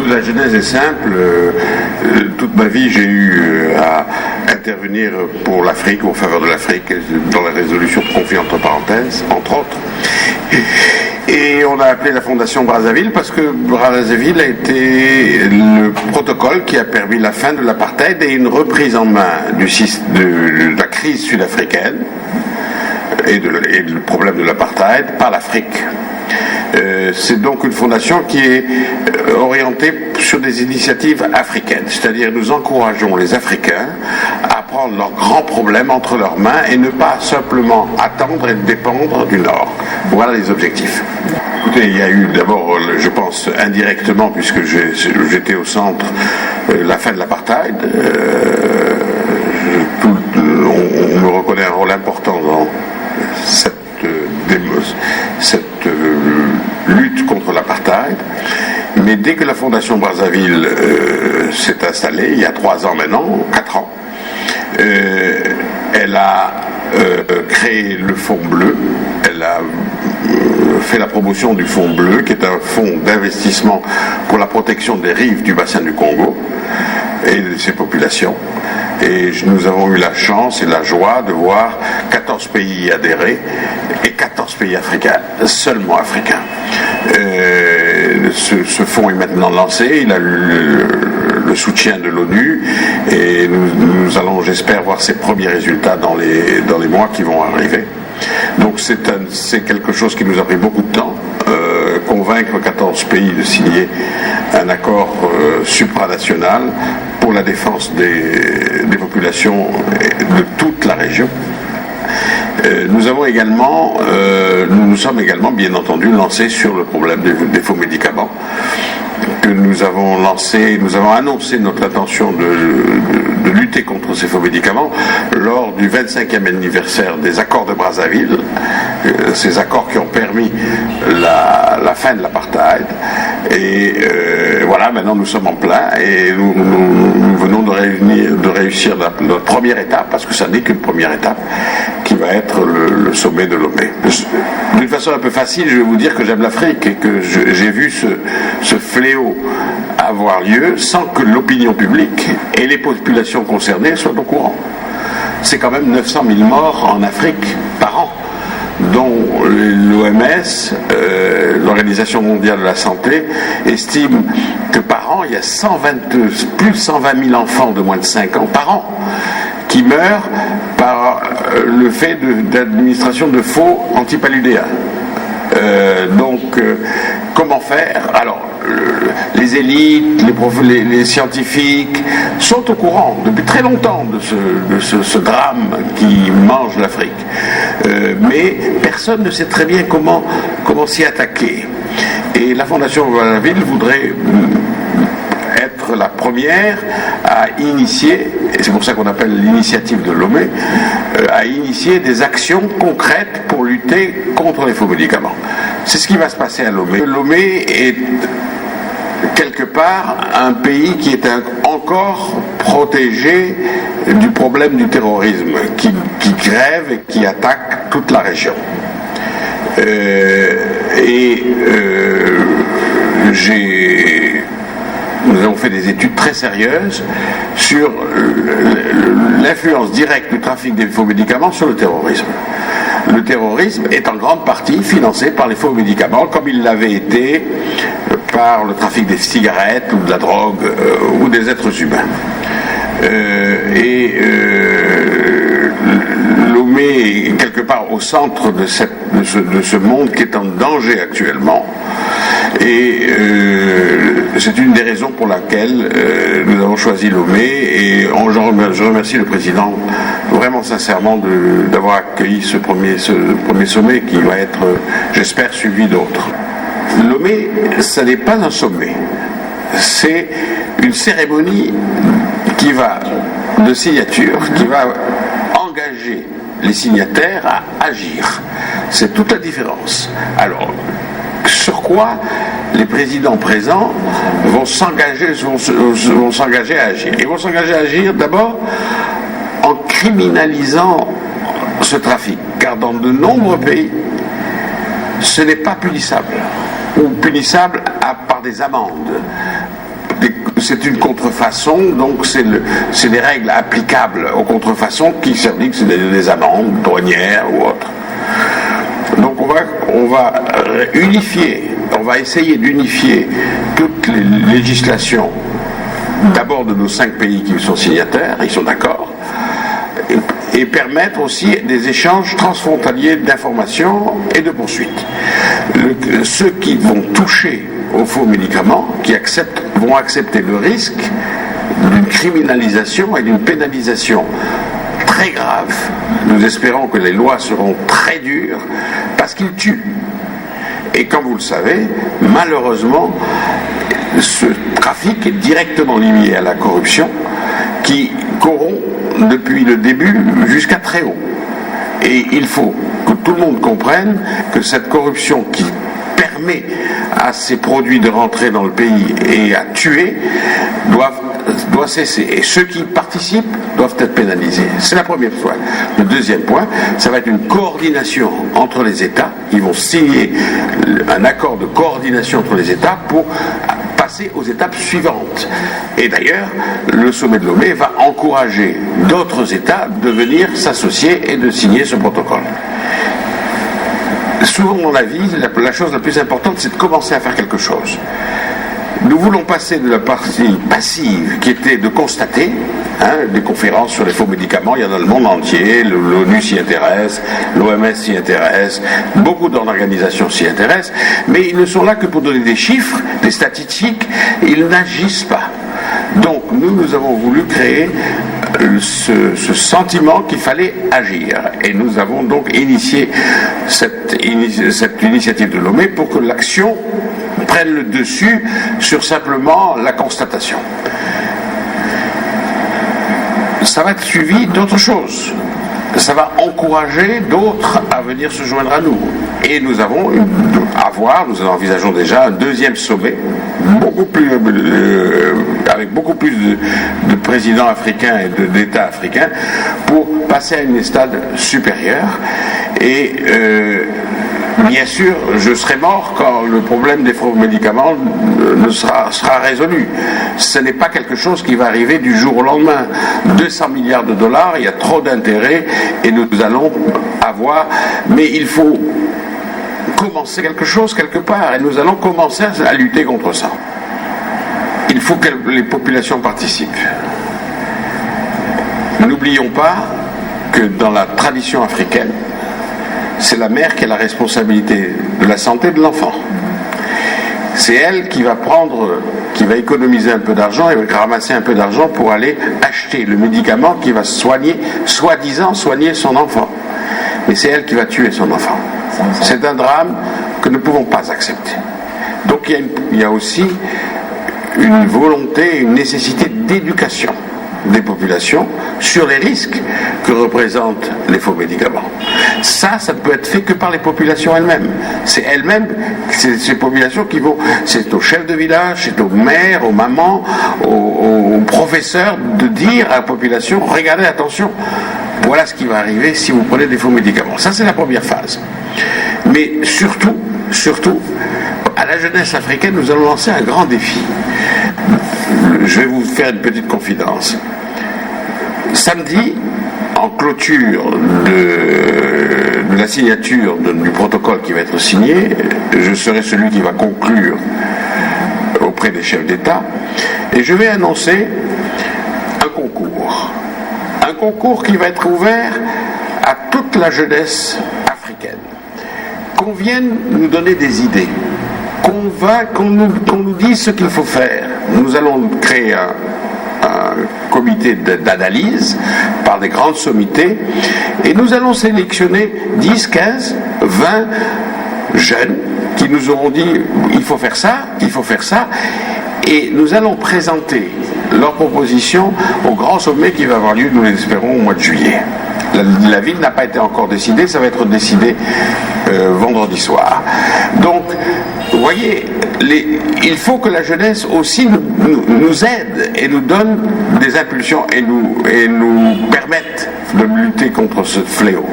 La genèse est simple. Toute ma vie, j'ai eu à intervenir pour l'Afrique, en faveur de l'Afrique, dans la résolution de conflits entre parenthèses, entre autres. Et on a appelé la Fondation Brazzaville parce que Brazzaville a été le protocole qui a permis la fin de l'apartheid et une reprise en main de la crise sud-africaine et le problème de l'apartheid par l'Afrique. C'est donc une fondation qui est orientée sur des initiatives africaines, c'est-à-dire nous encourageons les Africains à prendre leurs grands problèmes entre leurs mains et ne pas simplement attendre et dépendre du Nord. Voilà les objectifs. Écoutez, il y a eu d'abord, je pense indirectement, puisque j'étais au centre, la fin de l'apartheid. On me reconnaît un rôle important dans cette lutte contre l'apartheid, mais dès que la Fondation Brazzaville s'est installée, il y a 3 ans maintenant, 4 ans, elle a créé le Fonds Bleu, elle a fait la promotion du Fonds Bleu, qui est un fonds d'investissement pour la protection des rives du bassin du Congo et de ses populations. Et nous avons eu la chance et la joie de voir 14 pays y adhérer et 14 pays africains, seulement africains. Ce fonds est maintenant lancé, il a eu le soutien de l'ONU et nous allons, j'espère, voir ses premiers résultats dans les mois qui vont arriver. Donc c'est quelque chose qui nous a pris beaucoup de temps, convaincre 14 pays de signer un accord supranational pour la défense des populations de toute la région. Nous sommes également bien entendu lancés sur le problème des faux médicaments, que nous avons annoncé notre intention de lutter contre ces faux médicaments lors du 25e anniversaire des accords de Brazzaville, ces accords qui ont permis la fin de l'apartheid. Et voilà, maintenant nous sommes en plein et nous venons de réussir notre première étape, parce que ça n'est qu'une première étape, qui va être le sommet de Lomé. D'une façon un peu facile, je vais vous dire que j'aime l'Afrique et que j'ai vu ce fléau avoir lieu sans que l'opinion publique et les populations concernées soient au courant. C'est quand même 900 000 morts en Afrique par an, dont l'OMS, l'Organisation mondiale de la santé, estime que par an, il y a plus de 120 000 enfants de moins de 5 ans par an qui meurent par le fait d'administration de faux antipaludéens. Donc, comment faire? Alors, les élites, les scientifiques sont au courant depuis très longtemps de ce drame qui mange l'Afrique. Mais personne ne sait très bien comment s'y attaquer. Et la Fondation Brazzaville voudrait être la première à initier, et c'est pour ça qu'on appelle l'initiative de Lomé, à initier des actions concrètes pour lutter contre les faux médicaments. C'est ce qui va se passer à Lomé. Lomé est quelque part un pays qui est encore protégé du problème du terrorisme qui grève et qui attaque toute la région. Nous avons fait des études très sérieuses sur l'influence directe du trafic des faux médicaments sur le terrorisme. Le terrorisme est en grande partie financé par les faux médicaments, comme il l'avait été par le trafic des cigarettes ou de la drogue ou des êtres humains. Lomé est quelque part au centre de ce monde qui est en danger actuellement. Et c'est une des raisons pour laquelle nous avons choisi Lomé, et je remercie le président vraiment sincèrement d'avoir accueilli ce premier sommet qui va être, j'espère, suivi d'autres. Lomé, ça n'est pas un sommet, c'est une cérémonie de signature qui va engager les signataires à agir. C'est toute la différence. Alors, sur quoi les présidents présents vont s'engager à agir. Ils vont s'engager à agir d'abord en criminalisant ce trafic, car dans de nombreux pays, ce n'est pas punissable, ou punissable par des amendes. c'est une contrefaçon, donc c'est des règles applicables aux contrefaçons qui s'appliquent, c'est des amendes douanières ou autres. Donc on va unifier, on va essayer d'unifier toutes les législations, d'abord de nos 5 pays qui sont signataires, ils sont d'accord, et permettre aussi des échanges transfrontaliers d'informations et de poursuites. Ceux qui vont toucher aux faux médicaments, vont accepter le risque d'une criminalisation et d'une pénalisation très grave. Nous espérons que les lois seront très dures parce qu'ils tuent. Et comme vous le savez, malheureusement, ce trafic est directement lié à la corruption qui corrompt depuis le début jusqu'à très haut. Et il faut que tout le monde comprenne que cette corruption qui permet à ces produits de rentrer dans le pays et à tuer doit cesser. Et ceux qui participent doivent être pénalisés. C'est la première fois. Le deuxième point, ça va être une coordination entre les États. Ils vont signer un accord de coordination entre les États pour passer aux étapes suivantes. Et d'ailleurs, le sommet de Lomé va encourager d'autres États de venir s'associer et de signer ce protocole. Souvent dans la vie, la chose la plus importante, c'est de commencer à faire quelque chose. Nous voulons passer de la partie passive, qui était de constater, des conférences sur les faux médicaments, il y en a dans le monde entier, l'ONU s'y intéresse, l'OMS s'y intéresse, beaucoup d'organisations s'y intéressent, mais ils ne sont là que pour donner des chiffres, des statistiques, ils n'agissent pas. Donc nous avons voulu créer ce sentiment qu'il fallait agir. Et nous avons donc initié cette initiative de Lomé pour que l'action prenne le dessus sur simplement la constatation. Ça va être suivi d'autres choses. Ça va encourager d'autres à venir se joindre à nous. Et nous envisageons déjà un deuxième sommet, avec beaucoup plus de présidents africains et d'États africains, pour passer à une stade supérieure. Et bien sûr, je serai mort quand le problème des faux médicaments sera résolu. Ce n'est pas quelque chose qui va arriver du jour au lendemain. 200 milliards de dollars, il y a trop d'intérêts et nous allons avoir... Mais il faut commencer quelque chose quelque part et nous allons commencer à lutter contre ça. Il faut que les populations participent. N'oublions pas que dans la tradition africaine, c'est la mère qui a la responsabilité de la santé de l'enfant. C'est elle qui va économiser un peu d'argent et va ramasser un peu d'argent pour aller acheter le médicament qui va soi-disant soigner son enfant. Mais c'est elle qui va tuer son enfant. C'est un drame que nous ne pouvons pas accepter. Donc il y a aussi une volonté, une nécessité d'éducation des populations sur les risques que représentent les faux médicaments. Ça ne peut être fait que par les populations elles-mêmes. C'est elles-mêmes, c'est ces populations qui vont, c'est aux chefs de village, c'est aux maires, aux mamans, aux professeurs de dire à la population, regardez, attention, voilà ce qui va arriver si vous prenez des faux médicaments. Ça, c'est la première phase. Mais surtout, à la jeunesse africaine, nous allons lancer un grand défi. Je vais vous faire une petite confidence. Samedi, en clôture de la signature du protocole qui va être signé, je serai celui qui va conclure auprès des chefs d'État et je vais annoncer un concours. Un concours qui va être ouvert à toute la jeunesse africaine. Qu'on vienne nous donner des idées. Qu'on nous dise ce qu'il faut faire. Nous allons créer un comité d'analyse par des grandes sommités et nous allons sélectionner 10, 15, 20 jeunes qui nous auront dit il faut faire ça et nous allons présenter leurs propositions au grand sommet qui va avoir lieu, nous l'espérons, au mois de juillet. La ville n'a pas été encore décidée, ça va être décidé vendredi soir. Donc, vous voyez, il faut que la jeunesse aussi nous aide et nous donne des impulsions et nous permette de lutter contre ce fléau.